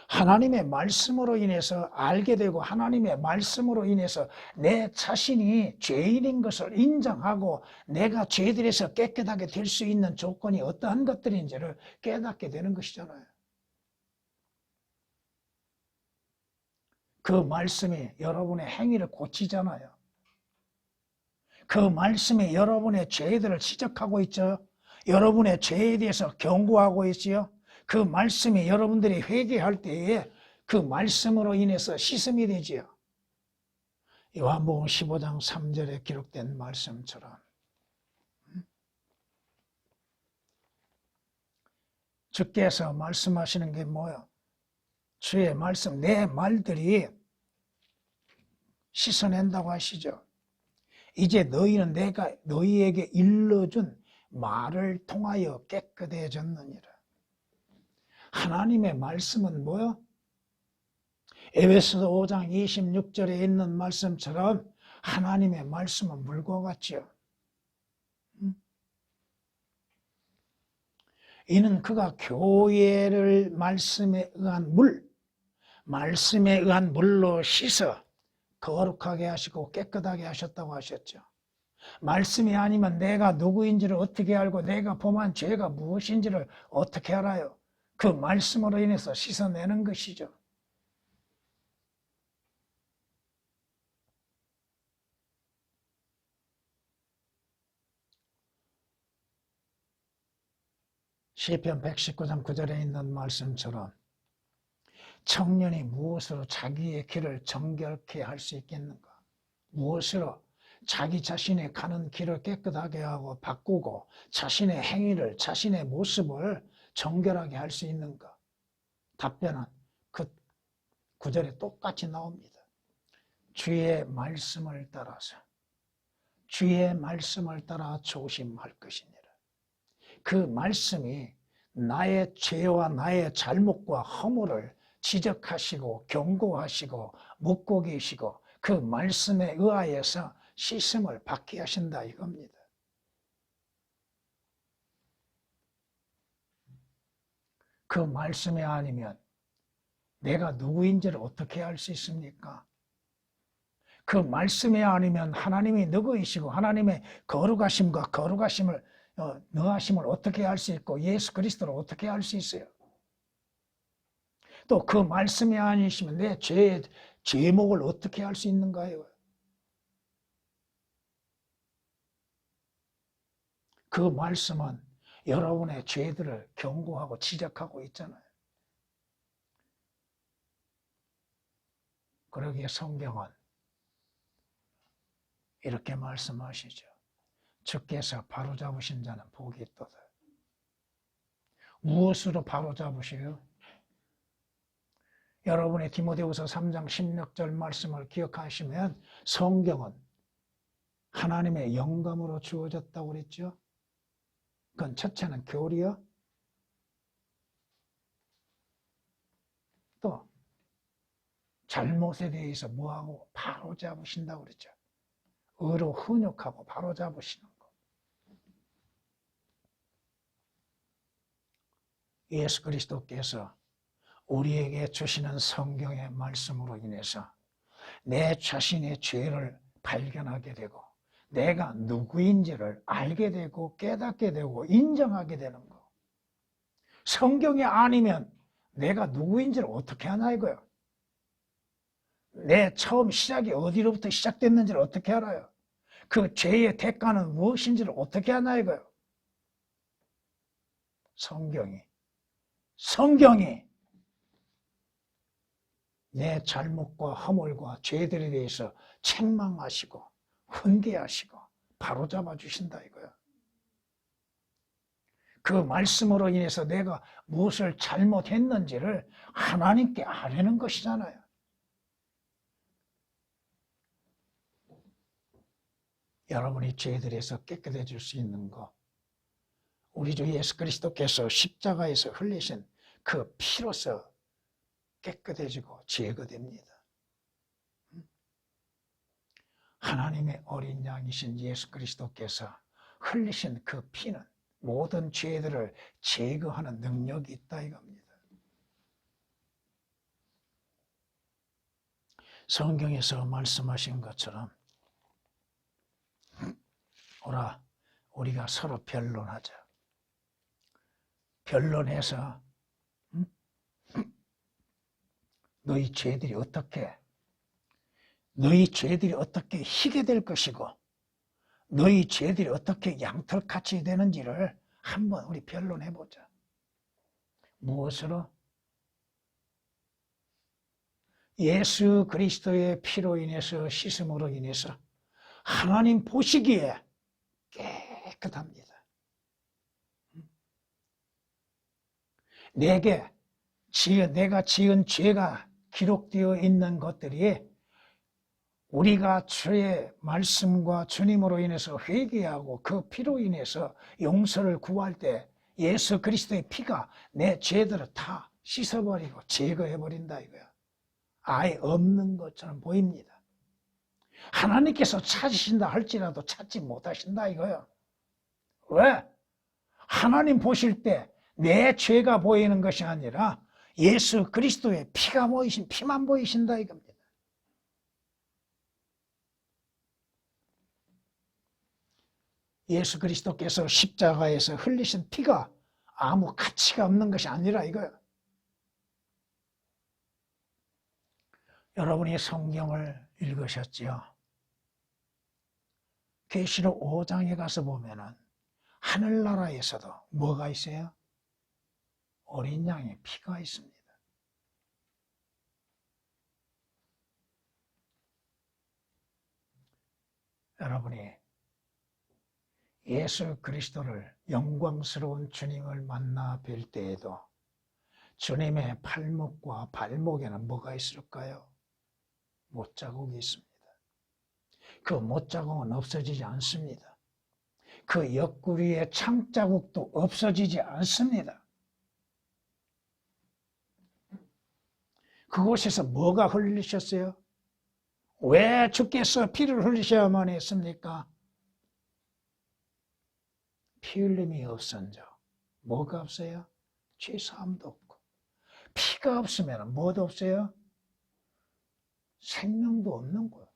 하나님의 말씀으로 인해서 알게 되고 하나님의 말씀으로 인해서 내 자신이 죄인인 것을 인정하고 내가 죄들에서 깨끗하게 될 수 있는 조건이 어떠한 것들인지를 깨닫게 되는 것이잖아요. 그 말씀이 여러분의 행위를 고치잖아요. 그 말씀이 여러분의 죄들을 지적하고 있죠. 여러분의 죄에 대해서 경고하고 있지요. 그 말씀이 여러분들이 회개할 때에 그 말씀으로 인해서 씻음이 되지요. 요한복음 15장 3절에 기록된 말씀처럼 주께서 말씀하시는 게 뭐예요? 주의 말씀, 내 말들이 씻어낸다고 하시죠. 이제 너희는 내가 너희에게 일러준 말을 통하여 깨끗해졌느니라. 하나님의 말씀은 뭐요? 에베소서 5장 26절에 있는 말씀처럼 하나님의 말씀은 물과 같지요. 이는 그가 교회를 말씀에 의한 말씀에 의한 물로 씻어 거룩하게 하시고 깨끗하게 하셨다고 하셨죠. 말씀이 아니면 내가 누구인지를 어떻게 알고 내가 범한 죄가 무엇인지를 어떻게 알아요? 그 말씀으로 인해서 씻어내는 것이죠. 시편 119장 9절에 있는 말씀처럼 청년이 무엇으로 자기의 길을 정결케 할 수 있겠는가? 무엇으로 자기 자신의 가는 길을 깨끗하게 하고 바꾸고 자신의 행위를, 자신의 모습을 정결하게 할 수 있는가? 답변은 그 구절에 똑같이 나옵니다. 주의 말씀을 따라서 주의 말씀을 따라 조심할 것이니라. 그 말씀이 나의 죄와 나의 잘못과 허물을 지적하시고 경고하시고 묻고 계시고 그 말씀에 의하여서 씻음을 받게 하신다 이겁니다. 그 말씀이 아니면 내가 누구인지를 어떻게 알 수 있습니까? 그 말씀이 아니면 하나님이 누구이시고 하나님의 거룩하심과 거룩하심을 너하심을 어떻게 알 수 있고 예수 그리스도를 어떻게 알 수 있어요? 또 그 말씀이 아니시면 내 죄의 제목을 어떻게 알 수 있는가요? 그 말씀은 여러분의 죄들을 경고하고 지적하고 있잖아요. 그러기에 성경은 이렇게 말씀하시죠. 주께서 바로잡으신 자는 복이 있도다. 무엇으로 바로잡으셔요? 여러분의 디모데후서 3장 16절 말씀을 기억하시면 성경은 하나님의 영감으로 주어졌다고 그랬죠. 그건 첫째는 교리요. 또 잘못에 대해서 뭐하고 바로잡으신다고 그랬죠. 의로 훈육하고 바로잡으시는 거. 예수 그리스도께서 우리에게 주시는 성경의 말씀으로 인해서 내 자신의 죄를 발견하게 되고 내가 누구인지를 알게 되고 깨닫게 되고 인정하게 되는 거. 성경이 아니면 내가 누구인지를 어떻게 하나 이거요. 내 처음 시작이 어디로부터 시작됐는지를 어떻게 알아요? 그 죄의 대가는 무엇인지를 어떻게 하나 이거요. 성경이 내 잘못과 허물과 죄들에 대해서 책망하시고 훈계하시고 바로잡아 주신다 이거야. 그 말씀으로 인해서 내가 무엇을 잘못했는지를 하나님께 아뢰는 것이잖아요. 여러분이 죄들에서 깨끗해질 수 있는 것, 우리 주 예수 그리스도께서 십자가에서 흘리신 그 피로서 깨끗해지고 제거됩니다. 하나님의 어린 양이신 예수 그리스도께서 흘리신 그 피는 모든 죄들을 제거하는 능력이 있다 이겁니다. 성경에서 말씀하신 것처럼 오라 우리가 서로 변론하자. 변론해서 너희 죄들이 어떻게 희게 될 것이고 너희 죄들이 어떻게 양털같이 되는지를 한번 우리 변론해보자. 무엇으로? 예수 그리스도의 피로 인해서 씻음으로 인해서 하나님 보시기에 깨끗합니다. 내가 지은 죄가 기록되어 있는 것들이 우리가 주의 말씀과 주님으로 인해서 회개하고 그 피로 인해서 용서를 구할 때 예수 그리스도의 피가 내 죄들을 다 씻어버리고 제거해버린다 이거야. 아예 없는 것처럼 보입니다. 하나님께서 찾으신다 할지라도 찾지 못하신다 이거야. 왜? 하나님 보실 때 내 죄가 보이는 것이 아니라 예수 그리스도의 피만 보이신다 이겁니다. 예수 그리스도께서 십자가에서 흘리신 피가 아무 가치가 없는 것이 아니라 이거예요. 여러분이 성경을 읽으셨지요? 계시록 5장에 가서 보면은 하늘나라에서도 뭐가 있어요? 어린 양의 피가 있습니다. 여러분이 예수 그리스도를 영광스러운 주님을 만나 뵐 때에도 주님의 팔목과 발목에는 뭐가 있을까요? 못자국이 있습니다. 그 못자국은 없어지지 않습니다. 그 옆구리의 창자국도 없어지지 않습니다. 그곳에서 뭐가 흘리셨어요? 왜 주께서 피를 흘리셔야만 했습니까? 피 흘림이 없은저 뭐가 없어요? 죄사함도 없고 피가 없으면 뭐도 없어요? 생명도 없는 거예요.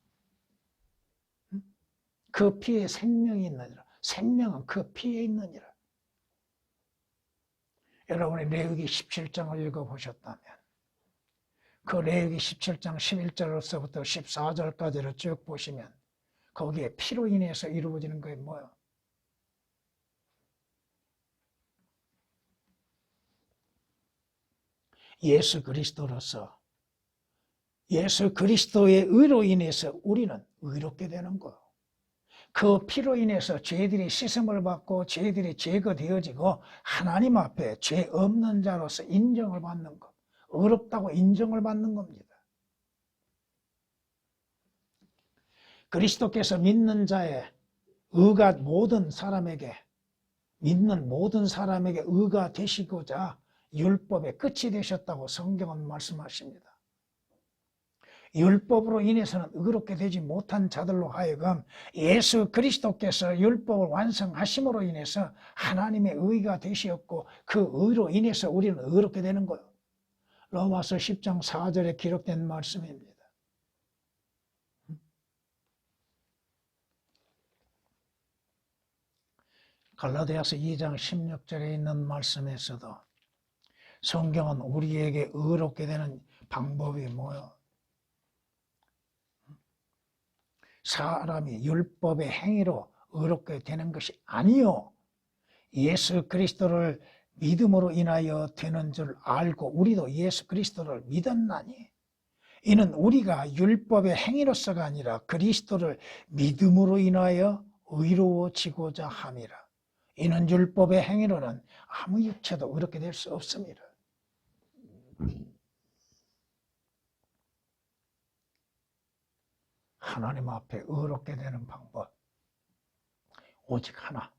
그 피에 생명이 있느니라. 생명은 그 피에 있느니라. 여러분이 레위기 17장을 읽어보셨다면 그 레위기 17장 11절로서부터 14절까지를 쭉 보시면 거기에 피로 인해서 이루어지는 게 뭐예요? 예수 그리스도로서 예수 그리스도의 의로 인해서 우리는 의롭게 되는 거예요. 그 피로 인해서 죄들이 씻음을 받고 죄들이 제거되어지고 하나님 앞에 죄 없는 자로서 인정을 받는 것, 의롭다고 인정을 받는 겁니다. 그리스도께서 믿는 자의 의가 모든 사람에게 믿는 모든 사람에게 의가 되시고자 율법의 끝이 되셨다고 성경은 말씀하십니다. 율법으로 인해서는 의롭게 되지 못한 자들로 하여금 예수 그리스도께서 율법을 완성하심으로 인해서 하나님의 의가 되시었고 그 의로 인해서 우리는 의롭게 되는 거예요. 로마서 10장 4절에 기록된 말씀입니다. 갈라디아서 2장 16절에 있는 말씀에서도 성경은 우리에게 의롭게 되는 방법이 뭐예요? 사람이 율법의 행위로 의롭게 되는 것이 아니요 예수 그리스도를 믿음으로 인하여 되는 줄 알고 우리도 예수 그리스도를 믿었나니 이는 우리가 율법의 행위로서가 아니라 그리스도를 믿음으로 인하여 의로워지고자 함이라. 이는 율법의 행위로는 아무 육체도 의롭게 될 수 없습니다. 하나님 앞에 의롭게 되는 방법 오직 하나,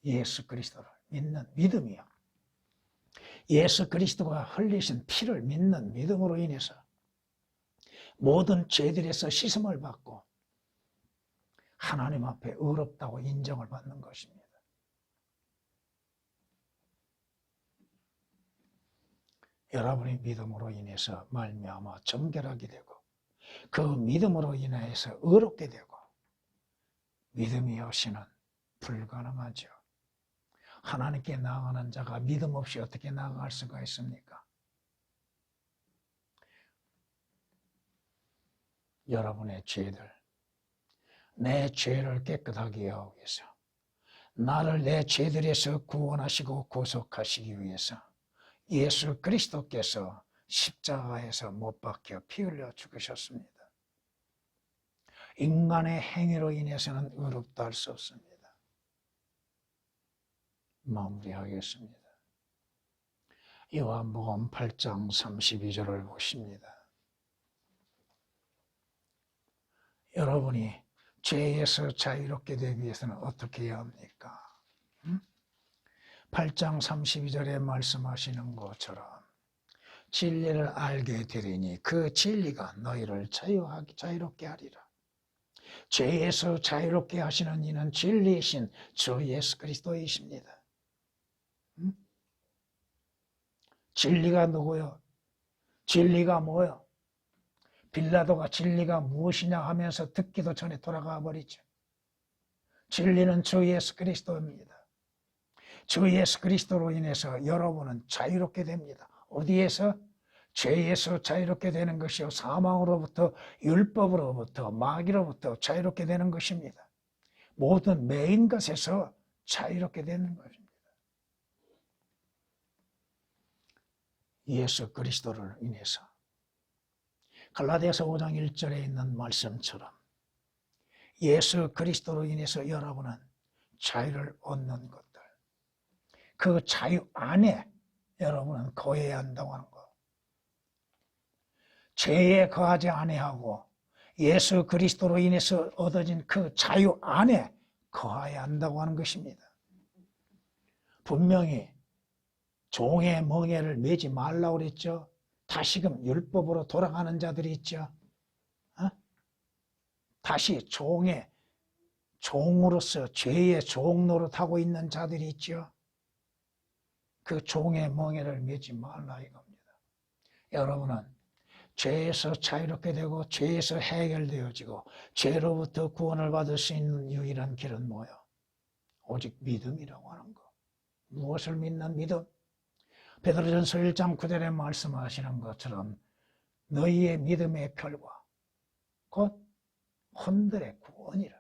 예수 그리스도를 믿는 믿음이요. 예수 그리스도가 흘리신 피를 믿는 믿음으로 인해서 모든 죄들에서 씻음을 받고 하나님 앞에 의롭다고 인정을 받는 것입니다. 여러분이 믿음으로 인해서 말미암아 정결하게 되고 그 믿음으로 인해서 의롭게 되고 믿음이 없이는 불가능하죠. 하나님께 나아가는 자가 믿음 없이 어떻게 나아갈 수가 있습니까? 여러분의 죄들, 내 죄를 깨끗하게 하기 위해서 나를 내 죄들에서 구원하시고 구속하시기 위해서 예수 그리스도께서 십자가에서 못 박혀 피 흘려 죽으셨습니다. 인간의 행위로 인해서는 의롭다 할 수 없습니다. 마무리하겠습니다. 요한복음 8장 32절을 보십니다. 여러분이 죄에서 자유롭게 되기 위해서는 어떻게 해야 합니까? 8장 32절에 말씀하시는 것처럼 진리를 알게 되리니 그 진리가 너희를 자유롭게 하리라. 죄에서 자유롭게 하시는 이는 진리이신 주 예수 그리스도이십니다. 진리가 누구요? 진리가 뭐요? 빌라도가 진리가 무엇이냐 하면서 듣기도 전에 돌아가 버리죠. 진리는 주 예수 그리스도입니다. 주 예수 그리스도로 인해서 여러분은 자유롭게 됩니다. 어디에서? 죄에서 자유롭게 되는 것이요 사망으로부터 율법으로부터 마귀로부터 자유롭게 되는 것입니다. 모든 매인 것에서 자유롭게 되는 것입니다. 예수 그리스도를 인해서 갈라디아서 5장 1절에 있는 말씀처럼 예수 그리스도로 인해서 여러분은 자유를 얻는 것들, 그 자유 안에 여러분은 거해야 한다고 하는 것. 죄에 거하지 아니하고 예수 그리스도로 인해서 얻어진 그 자유 안에 거해야 한다고 하는 것입니다. 분명히 종의 멍에를 매지 말라고 그랬죠. 다시금 율법으로 돌아가는 자들이 있죠. 다시 종으로서 죄의 종 노릇하고 있는 자들이 있죠. 그 종의 멍에를 매지 말라 이겁니다. 여러분은 죄에서 자유롭게 되고 죄에서 해결되어지고 죄로부터 구원을 받을 수 있는 유일한 길은 뭐예요? 오직 믿음이라고 하는 거. 무엇을 믿는 믿음? 베드로전서 1장 9절에 말씀하시는 것처럼 너희의 믿음의 결과 곧 혼들의 구원이라.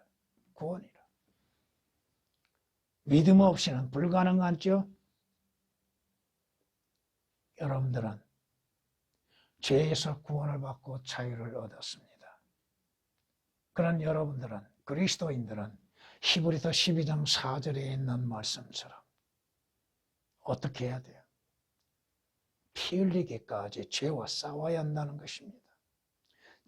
믿음 없이는 불가능하죠? 여러분들은 죄에서 구원을 받고 자유를 얻었습니다. 그런 여러분들은, 그리스도인들은 히브리서 12장 4절에 있는 말씀처럼 어떻게 해야 돼요? 피 흘리기까지 죄와 싸워야 한다는 것입니다.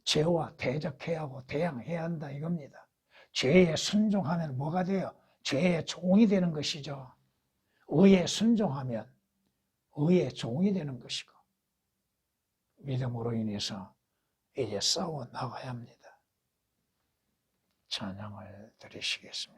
죄와 대적해야 하고 대항해야 한다 이겁니다. 죄에 순종하면 뭐가 돼요? 죄의 종이 되는 것이죠. 의에 순종하면 의의 종이 되는 것이고 믿음으로 인해서 이제 싸워 나가야 합니다. 찬양을 드리시겠습니다.